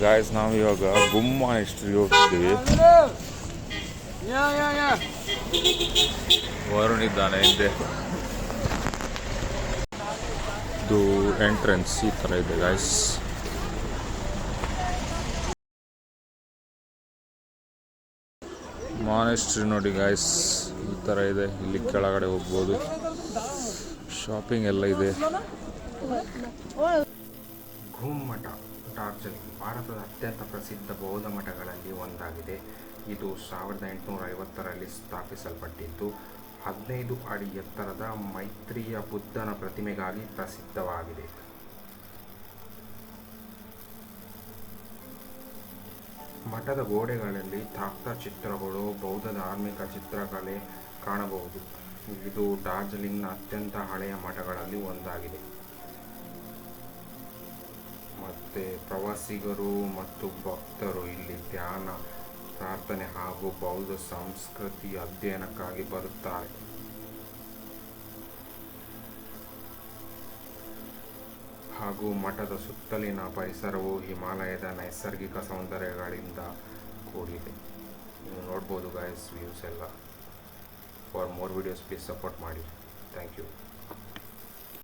Guys ನಾವು ಇವಾಗ ಗುಮ್ಮ ಹಿಸ್ಟ್ರಿಗೆ ಹೋಗ್ತಿದ್ದೀವಿ. ವರುಣ್ ಇದ್ದಾನೆ ಹಿಂದೆ. ಇದು ಎಂಟ್ರೆನ್ಸ್ ಈ ಥರ ಇದೆ ಗಾಯ್ಸ್. ಮಾನೆಸ್ಟ್ರಿ ನೋಡಿ ಗಾಯ್ಸ್, ಈ ಥರ ಇದೆ. ಇಲ್ಲಿ ಕೆಳಗಡೆ ಹೋಗ್ಬೋದು. ಶಾಪಿಂಗ್ ಎಲ್ಲ ಇದೆ. ಘೂಮ್ ಮಠ ಡಾರ್ಜಿಲಿಂಗ್ ಭಾರತದ ಅತ್ಯಂತ ಪ್ರಸಿದ್ಧ ಬೌದ್ಧ ಮಠಗಳಲ್ಲಿ ಒಂದಾಗಿದೆ. ಇದು 1850ರಲ್ಲಿ ಸ್ಥಾಪಿಸಲ್ಪಟ್ಟಿದ್ದು 15 ಅಡಿ ಎತ್ತರದ ಮೈತ್ರಿಯ ಬುದ್ಧನ ಪ್ರತಿಮೆಗಾಗಿ ಪ್ರಸಿದ್ಧವಾಗಿದೆ. ಮಠದ ಗೋಡೆಗಳಲ್ಲಿ ತಾಕ್ತ ಚಿತ್ರಗಳು, ಬೌದ್ಧ ಧಾರ್ಮಿಕ ಚಿತ್ರಕಲೆ ಕಾಣಬಹುದು. ಇದು ಡಾರ್ಜಿಲಿಂಗ್ನ ಅತ್ಯಂತ ಹಳೆಯ ಮಠಗಳಲ್ಲಿ ಒಂದಾಗಿದೆ. ಮತ್ತು ಪ್ರವಾಸಿಗರು ಮತ್ತು ಭಕ್ತರು ಇಲ್ಲಿ ಧ್ಯಾನ, ಪ್ರಾರ್ಥನೆ ಹಾಗೂ ಬೌದ್ಧ ಸಂಸ್ಕೃತಿ ಅಧ್ಯಯನಕ್ಕಾಗಿ ಬರುತ್ತಾರೆ. ಹಾಗೂ ಮಠದ ಸುತ್ತಲಿನ ಪರಿಸರವು ಹಿಮಾಲಯದ ನೈಸರ್ಗಿಕ ಸೌಂದರ್ಯಗಳಿಂದ ಕೂಡಿದೆ. ನೀವು ನೋಡ್ಬೋದು ಗಾಯ್ಸ್ ವ್ಯೂಸ್ ಎಲ್ಲ. For more videos please support ಮಾಡಿ. Thank you.